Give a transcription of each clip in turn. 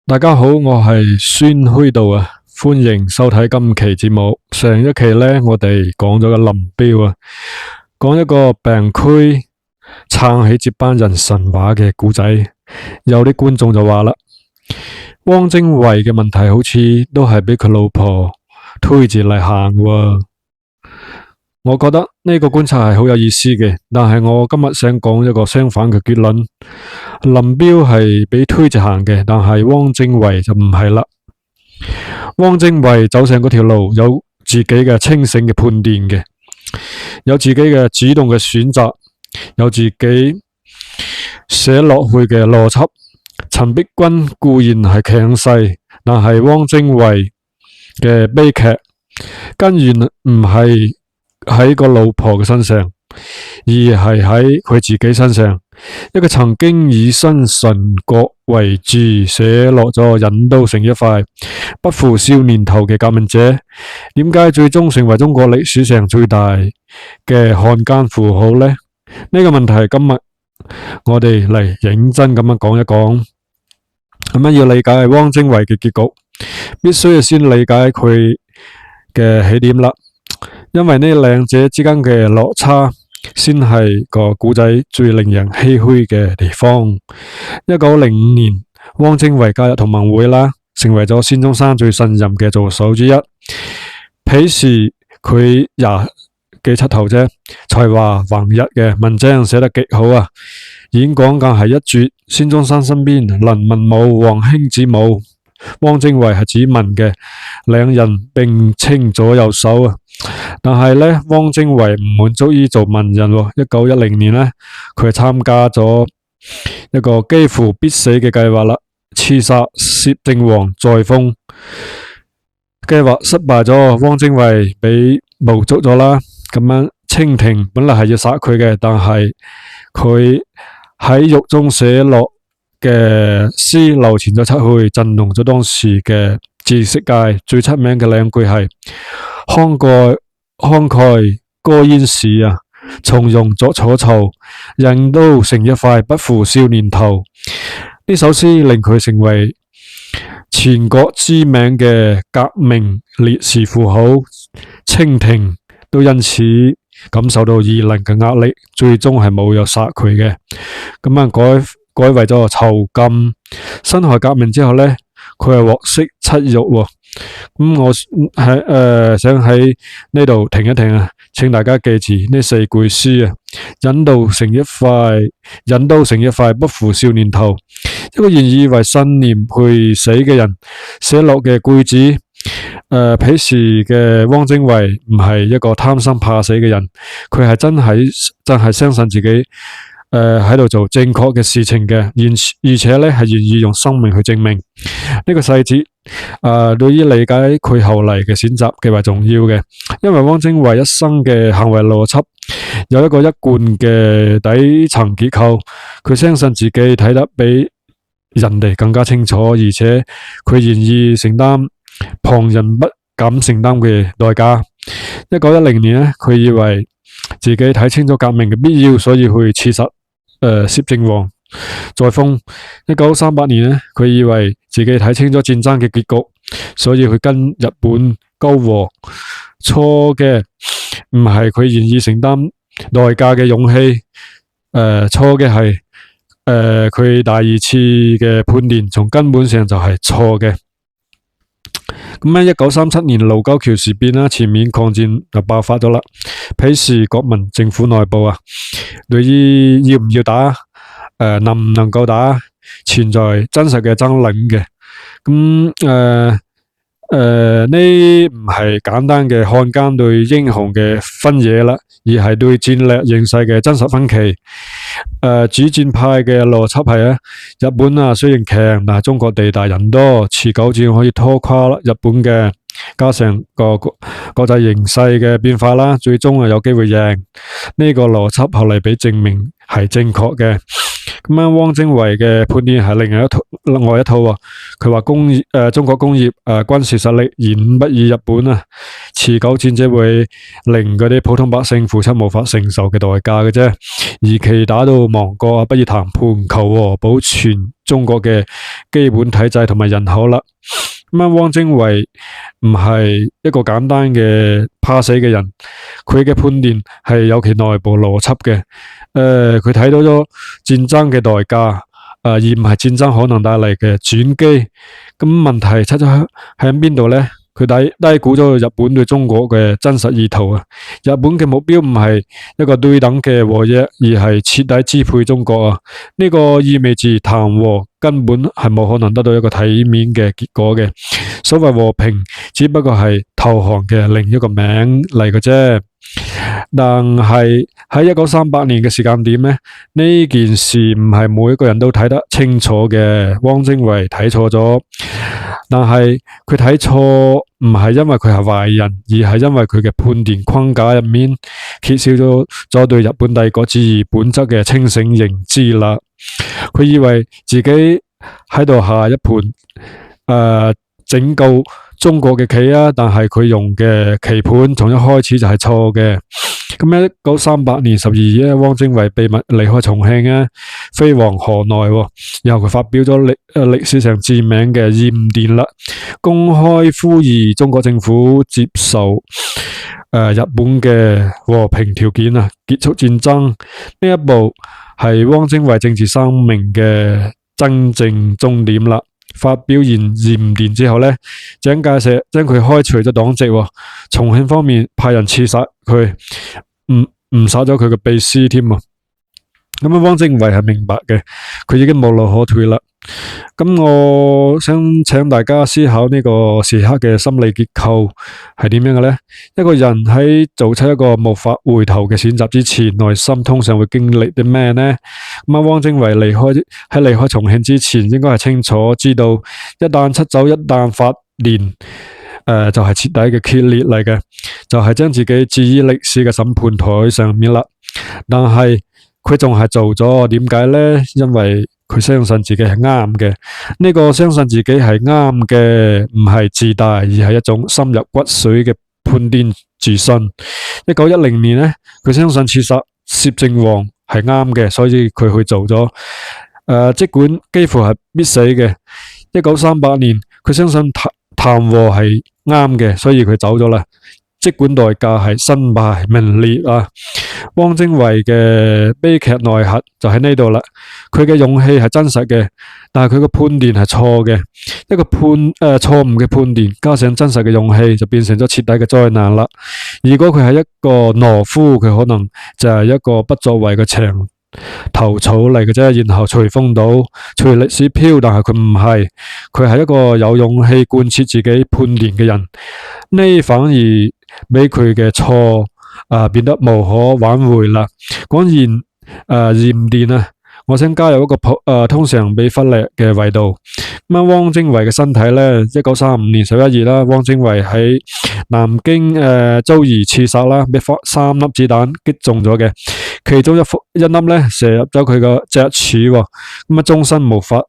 大家好，我係孫虛度啊，歡迎收睇今期節目。上一期呢，我哋講咗個林彪啊，講一個病區撐起接班人神話嘅故仔。有啲觀眾就話啦，汪精衛嘅問題好似都係俾佢老婆推住嚟行喎。我覺得呢個觀察係好有意思嘅，但係我今日想講一個相反嘅結論。林彪係俾推住行嘅，但係汪精衛就唔係啦。汪精衛走上嗰條路有自己嘅清醒嘅判斷嘅，有自己嘅主動嘅選擇，有自己寫落去嘅邏輯。陳璧君固然係強勢，但係汪精衛嘅悲劇根源唔係喺個老婆嘅身上，而係喺佢自己身上。一個曾經以新純國為主，寫落咗引刀成一塊，不負少年頭嘅革命者，點解最終成為中國歷史上最大嘅漢奸符號呢？呢個問題今日我哋嚟認真咁樣講一講。咁樣要理解汪精衛嘅結局，必須要先理解佢嘅起點啦。因為呢兩者之間嘅落差，先係個古仔最令人唏噓嘅地方。1905年，汪精衛加入同盟會啦，成為咗孫中山最信任嘅助手之一。彼時佢廿幾出頭啫，才華橫溢嘅，文章寫得極好啊，演講更係一絕。孫中山身邊能文武、皇兄子武，汪精衛係子文嘅，兩人並稱左右手啊。但係呢，汪精衛唔滿足於做文人，1910年呢，佢參加咗一個幾乎必死嘅計劃啦，刺殺攝政王載灃。計劃失敗咗，汪精衛被捕捉咗啦。咁樣清廷本來係要殺佢嘅，但係佢喺獄中寫落嘅詩流傳咗出去，震動咗當時嘅知識界。最出名嘅兩句係慷慨歌燕市啊，從容作楚囚，引刀成一塊，不負少年頭。呢首詩令佢成為全國知名嘅革命烈士符號，清廷都因此感受到輿論嘅壓力，最終係冇有殺佢嘅。咁樣改為咗囚禁。辛亥革命之後呢，佢係獲釋出獄。咁我想喺呢度停一停啊，請大家記住呢四句詩啊：引刀成一塊，不負少年頭。一個願意為信念去死嘅人寫落嘅句子。彼時嘅汪精衛唔係一個貪生怕死嘅人，佢係真係相信自己喺度做正確嘅事情嘅，而且呢係願意用生命去證明。呢個細節對於理解佢後嚟嘅選擇極為重要嘅。因為汪精衛一生嘅行為邏輯有一個一貫嘅底層結構，佢相信自己睇得比人哋更加清楚，而且佢願意承擔旁人不敢承擔嘅代價。1910年呢，佢以為自己睇清楚革命嘅必要，所以去刺殺攝政王載灃。1938年呢，佢以為自己睇清楚戰爭嘅結局，所以去跟日本媾和。錯嘅唔係佢願意承擔代價嘅勇氣，錯嘅係佢第二次嘅判斷從根本上就係錯嘅。咁喺1937年盧溝橋事變啦，全面抗戰就爆發咗啦。彼時國民政府內部啊，對於要唔要打，能唔能夠打，存在真實嘅爭論嘅。咁呢唔係簡單嘅漢奸對英雄嘅分野啦，而係對戰略形勢嘅真實分歧。主戰派嘅邏輯係日本啊雖然強，但係中國地大人多，持久戰可以拖垮日本嘅，加上個國際形勢嘅變化啦，最終有機會贏。呢個邏輯後嚟被證明係正確嘅。咁樣汪精衛嘅判斷係另外一套喎，佢話中國工業軍事實力遠不如日本啊，持久戰只會令嗰啲普通百姓付出無法承受嘅代價嘅啫，與其打到亡國啊，不如談判求和，保存中國嘅基本體制同埋人口啦。咁樣汪精衛唔係一個簡單嘅怕死嘅人，佢嘅判斷係有其內部邏輯嘅。佢睇到咗戰爭嘅代價，而唔係戰爭可能帶嚟嘅轉機。咁問題出咗喺邊度呢？佢低估咗日本對中國嘅真實意圖啊！日本嘅目標唔係一個對等嘅和約，而係徹底支配中國啊！呢個意味住談和根本係冇可能得到一個體面嘅結果嘅。所謂和平，只不過係投降嘅另一個名嚟嘅啫。但係喺1938年嘅時間點呢，呢件事唔係每一個人都睇得清楚嘅。汪精衛睇錯咗，但係佢睇錯唔係因為佢係壞人，而係因為佢嘅判斷框架入面缺少咗對日本帝國主義本質嘅清醒認知啦。佢以為自己喺度下一盤拯救中國嘅棋啊，但係佢用嘅棋盤從一開始就係錯嘅。咁1938年12月咧，汪精衛秘密離開重慶啊，飛往河內，然後佢發表咗歷史上知名嘅艷電啦，公開呼籲中國政府接受日本嘅和平條件啊，結束戰爭。呢一步係汪精衛政治生命嘅真正終點啦。發表完艷電之後呢，蔣介石將佢開除咗黨籍，重慶方面派人刺殺佢，唔殺咗佢嘅秘書添啊！咁汪精衛係明白嘅，佢已經無路可退啦。咁我想請大家思考呢個時刻嘅心理結構係點樣嘅呢？一個人喺做出一個無法回頭嘅選擇之前，內心通常會經歷啲咩呢？咁汪精衛離開重慶之前，應該係清楚知道，一旦出走，一旦發連，就係徹底嘅決裂嚟嘅，就係將自己置於歷史嘅審判台上面啦。但係佢仲係做咗，點解呢？因為佢相信自己係啱嘅。呢個相信自己係啱嘅，唔係自大，而係一種深入骨髓嘅判斷自信。1910年呢，佢相信刺殺攝政王係啱嘅，所以佢去做咗。儘管幾乎係必死嘅。1938年，佢相信談和係啱嘅，所以佢走咗啦。儘管代價係身敗名裂啊！汪精衛嘅悲劇內核就喺呢度啦。佢嘅勇氣係真實嘅，但係佢嘅判斷係錯嘅。一個錯誤嘅判斷加上真實嘅勇氣，就變成咗徹底嘅災難啦。如果佢係一個懦夫，佢可能就係一個不作為嘅牆頭草嚟嘅啫，然後隨風倒，隨歷史飄。但係佢唔係，佢係一個有勇氣貫徹自己判斷嘅人。呢反而俾佢嘅錯變得無可挽回啦。講完艷電啊，我想加入一個通常被忽略嘅維度。咁汪精衛嘅身體呢，1935年11月啦，汪精衛喺南京遭遇刺殺啦，被3粒子彈擊中咗嘅，其中一粒呢射入咗佢個脊柱，咁終身無法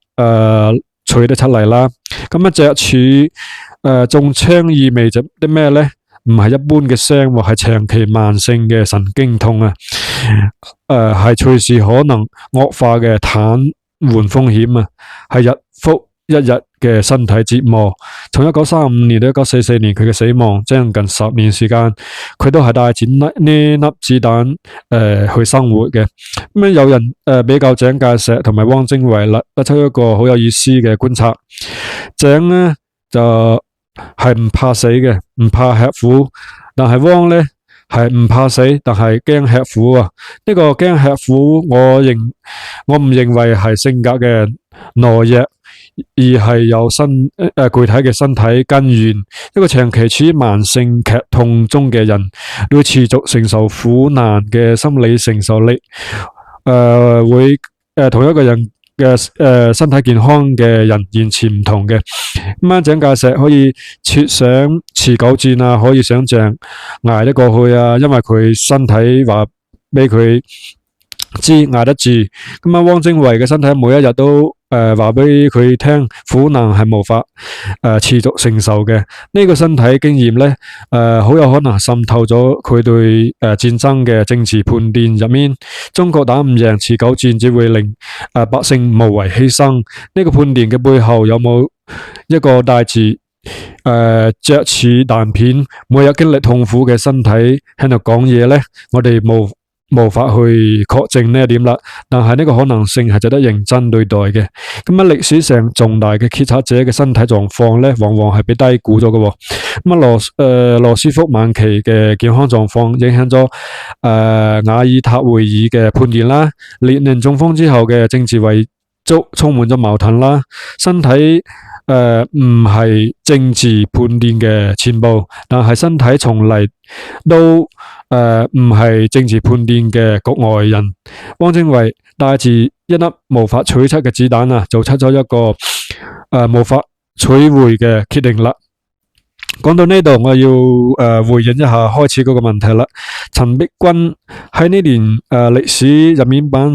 取得出嚟啦。咁脊柱中槍意味着啲咩呢？唔係一般嘅傷，係長期慢性嘅神經痛啊！係隨時可能惡化嘅癱瘓風險啊！係日復一日嘅身體折磨。從1935年到1944年，佢嘅死亡將近10年時間，佢都係帶住呢粒子彈去生活嘅。咁有人比較蔣介石同埋汪精衛啦，得出一個好有意思嘅觀察。蔣呢就係唔怕死嘅，唔怕吃苦，但係汪呢係唔怕死，但係驚吃苦啊！呢個驚吃苦，我唔認為係性格嘅懦弱，而係有具體嘅身體根源。一個長期處於慢性劇痛中嘅人，會持續承受苦難嘅心理承受力，會同一個人嘅身體健康嘅人完全唔同嘅。咁蔣介石可以設想持久戰啊，可以想象捱得過去啊，因為佢身體話俾佢捱得住。咁啊，汪精衛嘅身體每一日都話俾佢聽，苦難係無法持續承受嘅。呢個身體經驗咧，好有可能滲透咗佢對戰爭嘅政治判斷入面。中國打唔贏持久戰，只會令百姓無謂犧牲。呢個判斷嘅背後有冇一個帶住着似彈片，每日經歷痛苦嘅身體喺度講嘢咧？我哋無法去確證呢一點啦，但係呢個可能性係值得認真對待嘅。咁啊，歷史上重大嘅決策者嘅身體狀況咧，往往係被低估咗嘅。咁啊，羅斯福晚期嘅健康狀況影響咗雅爾塔會議嘅判斷啦。列寧中風之後嘅政治遺囑充滿咗矛盾啦。身體唔係政治判斷嘅全部，但係身體從嚟都唔係政治判斷嘅局外人。汪精衛帶住一粒無法取出嘅子彈啊，做出咗一個無法取回嘅決定啦。講到呢度，我要回應一下開始嗰個問題啦。陳璧君喺呢段歷史入面扮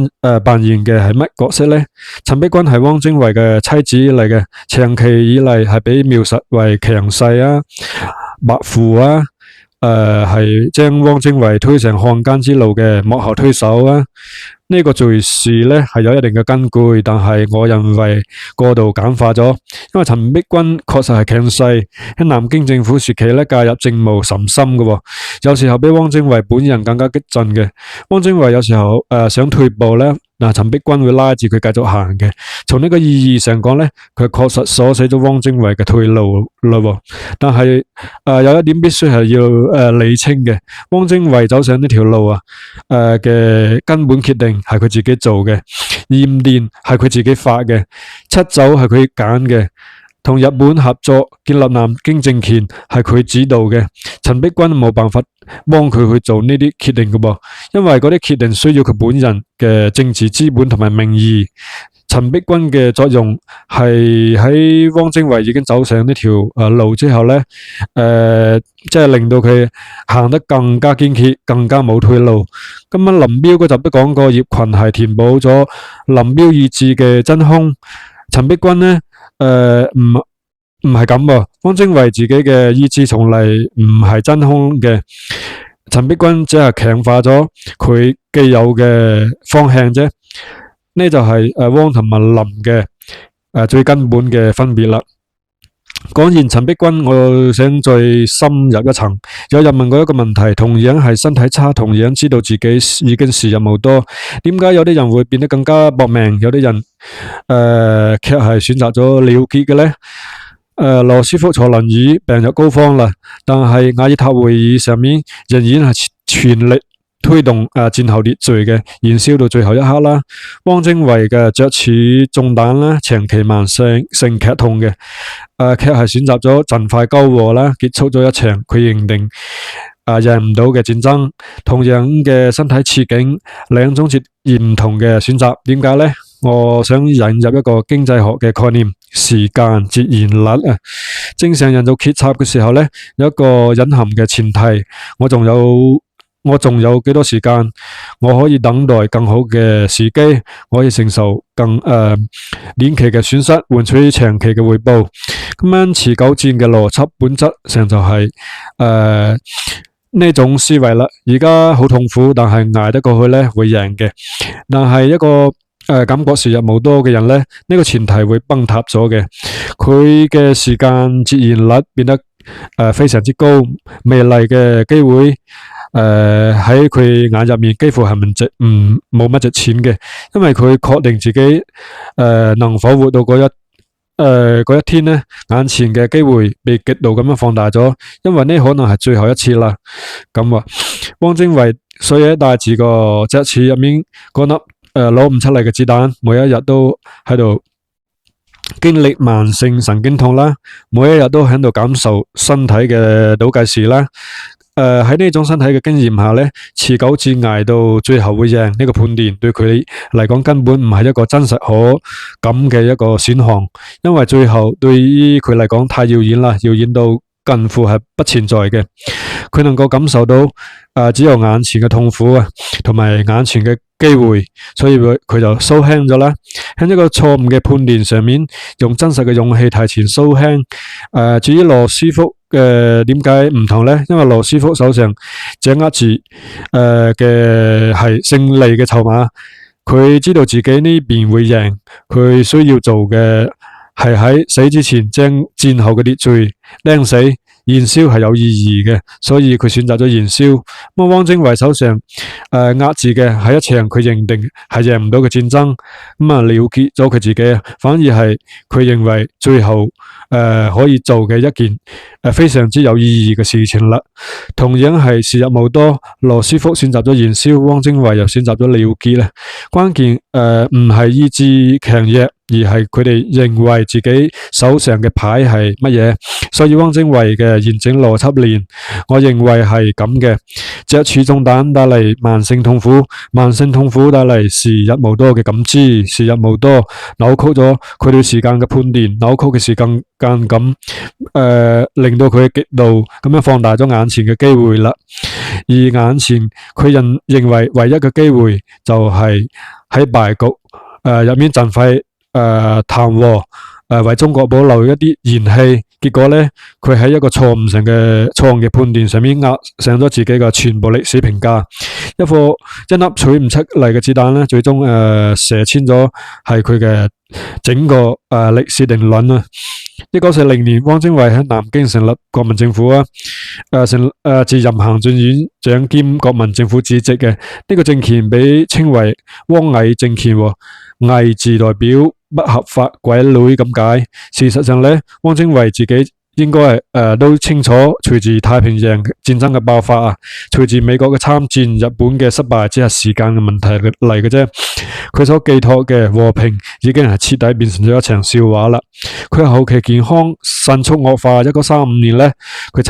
演嘅係乜角色呢？陳璧君係汪精衛嘅妻子嚟嘅，長期以嚟係被描述為強勢啊、跋扈啊，係將汪精衛推上漢奸之路嘅幕後推手啊。呢個敘事咧係有一定嘅根據，但係我認為過度簡化咗。因為陳璧君確實係強勢，喺南京政府時期咧介入政務甚深嘅，有時候比汪精衛本人更加激進嘅。汪精衛有時候想退步咧，陳璧君會拉住佢繼續行嘅。從呢個意義上講咧，佢確實鎖死咗汪精衛嘅退路啦。但係有一點必須係要理清嘅，汪精衛走上呢條路啊嘅根本決定係佢自己做嘅，鹽田係佢自己發嘅，七走係佢揀嘅，同日本合作建立南京政權係佢指導嘅。陳璧君冇辦法幫佢去做呢啲決定嘅噃，因為嗰啲決定需要佢本人嘅政治資本同埋名義。陳璧君嘅作用係喺汪精衛已經走上呢條路之後咧，即係令到佢行得更加堅決，更加冇退路。咁啊，林彪嗰集都講過，葉群係填補咗林彪意志嘅真空。陳璧君咧，唔係咁喎，汪精衛自己嘅意志從嚟唔係真空嘅，陳璧君只係強化咗佢既有嘅方向啫。呢就係汪同埋林嘅最根本嘅分別啦。講完陳璧君，我想再深入一層。有人問過一個問題，同樣係身體差，同樣知道自己已經時日無多，點解有啲人會變得更加搏命，有啲人卻係選擇咗了結嘅呢？羅斯福坐輪椅病入膏肓啦，但係雅爾塔會議上面仍然係全力推動戰後秩序嘅，燃燒到最後一刻啦。汪精衛嘅着似中彈啦，長期慢性劇痛嘅，卻係選擇咗盡快交禍啦，結束咗一場佢認定贏唔到嘅戰爭。同樣嘅身體處境，兩種截然唔同嘅選擇，點解呢？我想引入一個經濟學嘅概念，時間截然率啊。正常人做決策嘅時候呢，有一個隱含嘅前提，我仲有幾多時間，我可以等待更好嘅時機，我可以承受更短期嘅損失，換取長期嘅回報。咁樣持久戰嘅邏輯本質上就係呢種思維啦。而家好痛苦，但係捱得過去咧會贏嘅。但係一個感覺時日無多嘅人咧，呢個前提會崩塌咗嘅。佢嘅時間截然率變得非常之高，未來嘅機會喺佢眼入面幾乎係冇乜值錢嘅，因為佢確定自己能否活到嗰一天呢，眼前嘅機會被極度咁樣放大咗，因為呢可能係最後一次啦。咁啊，汪精衛所以帶住個隻翅入面嗰粒攞唔出嚟嘅子彈，每一日都喺度經歷慢性神經痛啦，每一日都喺度感受身體嘅倒計時啦。喺呢種身體嘅經驗下呢，持久戰捱到最後會贏呢個判斷，對佢嚟講根本唔係一個真實可感嘅一個選項，因為最後對於佢嚟講太遙遠啦，遙遠到近乎係不存在嘅。佢能夠感受到只有眼前嘅痛苦啊，同埋眼前嘅機會，所以佢就收輕咗啦。喺一個錯誤嘅判斷上面，用真實嘅勇氣提前收輕。至於羅斯福嘅點解唔同呢？因為羅斯福手上掌握住嘅係勝利嘅籌碼，佢知道自己呢邊會贏，佢需要做嘅係喺死之前將戰後嘅秩序釘死。燃燒係有意義嘅，所以佢選擇咗燃燒。咁汪精衛手上壓住嘅係一場佢認定係贏唔到嘅戰爭，咁了結咗佢自己，反而係佢認為最後可以做嘅一件非常之有意義嘅事情啦。同樣係時日無多，羅斯福選擇咗燃燒，汪精衛又選擇咗了結咧。關鍵唔係意志強弱，而係佢哋認為自己手上嘅牌係乜嘢。所以汪精衛嘅完整邏輯鏈，我認為係咁嘅：隻柱中彈帶嚟慢性痛苦，慢性痛苦帶嚟時日無多嘅感知，時日無多扭曲咗佢對時間嘅判斷，扭曲嘅時間感，令到佢極度咁樣放大咗眼前嘅機會啦。而眼前佢認為唯一嘅機會就係喺敗局入面盡快談和。為中國保留一啲元氣，結果呢，佢喺一個錯誤嘅判斷上面壓上咗自己嘅全部歷史評價。一粒取唔出嚟嘅子彈呢，最終射穿咗係佢嘅整個歷史定論啊。1940年，汪精衛喺南京成立國民政府啊，自任行政院長兼國民政府主席嘅呢個政權被稱為汪偽政權，偽字代表不合法鬼女咁解。事實上呢，汪精衛自己應該都清楚，隨住太平洋戰爭嘅爆發啊，隨住美國嘅參戰、日本嘅失敗，只係時間嘅問題嚟嘅啫。佢所寄託嘅和平已經係徹底變成咗一場笑話啦。佢後期健康迅速惡化。1935年呢，佢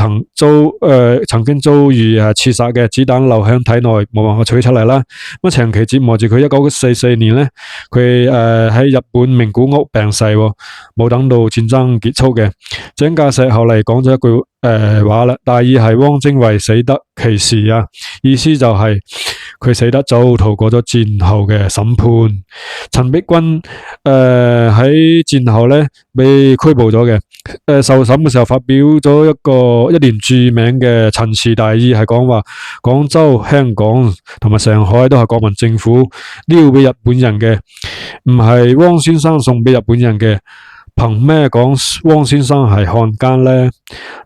曾經遭遇刺殺嘅子彈流向體內，冇辦法取出嚟啦。咁長期折磨住佢。1944年呢，佢喺日本名古屋病逝，冇等到戰爭結束嘅。蔣介石後嚟講咗一句話啦，大意係汪精衛死得其時啊，意思就係佢死得早，逃過咗戰後嘅審判。陳璧君喺戰後呢被拘捕咗嘅，受審嘅時候發表咗一連著名嘅陳詞，大意係講話廣州、香港同埋上海都係國民政府撩俾日本人嘅，唔係汪先生送俾日本人嘅。憑咩講汪先生係漢奸呢？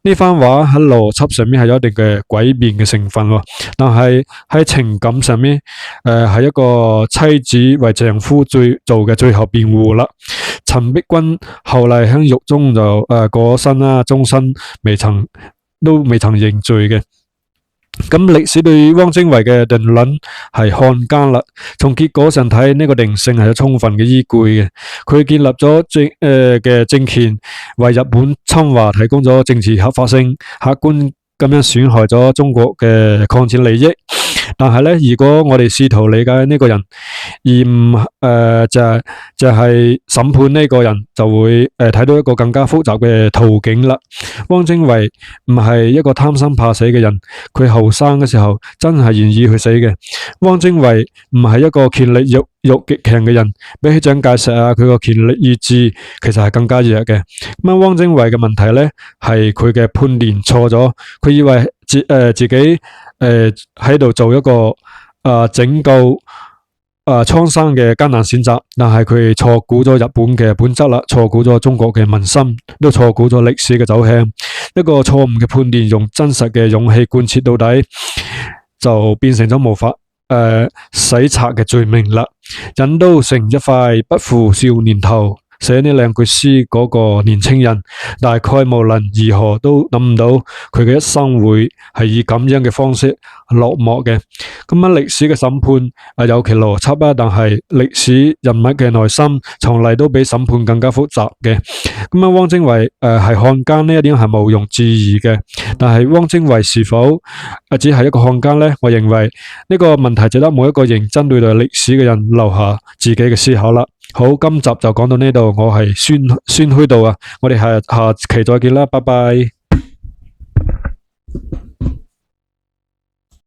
呢番話喺邏輯上面係有一定嘅詭辯嘅成分，但係喺情感上面，係一個妻子為丈夫做嘅最後辯護啦。陳璧君後嚟喺獄中就過咗身啦，終身都未曾認罪嘅。咁歷史對汪精衛嘅定論係漢奸啦。從結果上睇，呢個定性係有充分嘅依據嘅。佢建立咗嘅政權，為日本侵華提供咗政治合法性，客觀咁樣損害咗中國嘅抗戰利益。但係呢，如果我哋試圖理解呢個人，而唔就係審判呢個人，就會睇到一個更加複雜嘅途徑啦。汪精衛唔係一個貪生怕死嘅人，佢後生嘅時候真係願意去死嘅。汪精衛唔係一個權力欲極強嘅人，比起蔣介石佢個權力意志其實係更加弱嘅。咁汪精衛嘅問題呢，係佢嘅判斷錯咗，佢以為自己喺度做一個拯救蒼生嘅艱難選擇，但係佢錯估咗日本嘅本質啦，錯估咗中國嘅民心，都錯估咗歷史嘅走向。一個錯誤嘅判斷，用真實嘅勇氣貫徹到底，就變成咗無法洗刷嘅罪名啦。人都成一塊不負少年頭。寫呢兩句詩嗰個年輕人，大概無論如何都諗唔到佢嘅一生會係以咁樣嘅方式落幕嘅。咁樣歷史嘅審判有其邏輯啊，但係歷史人物嘅內心從嚟都比審判更加複雜嘅。咁樣汪精衛係漢奸呢一點係毋庸置疑嘅，但係汪精衛是否只係一個漢奸呢？我認為呢個問題值得每一個認真對待歷史嘅人留下自己嘅思考啦。好，今集就講到呢度，我係孫虛度啊，我哋下期再見啦，拜拜。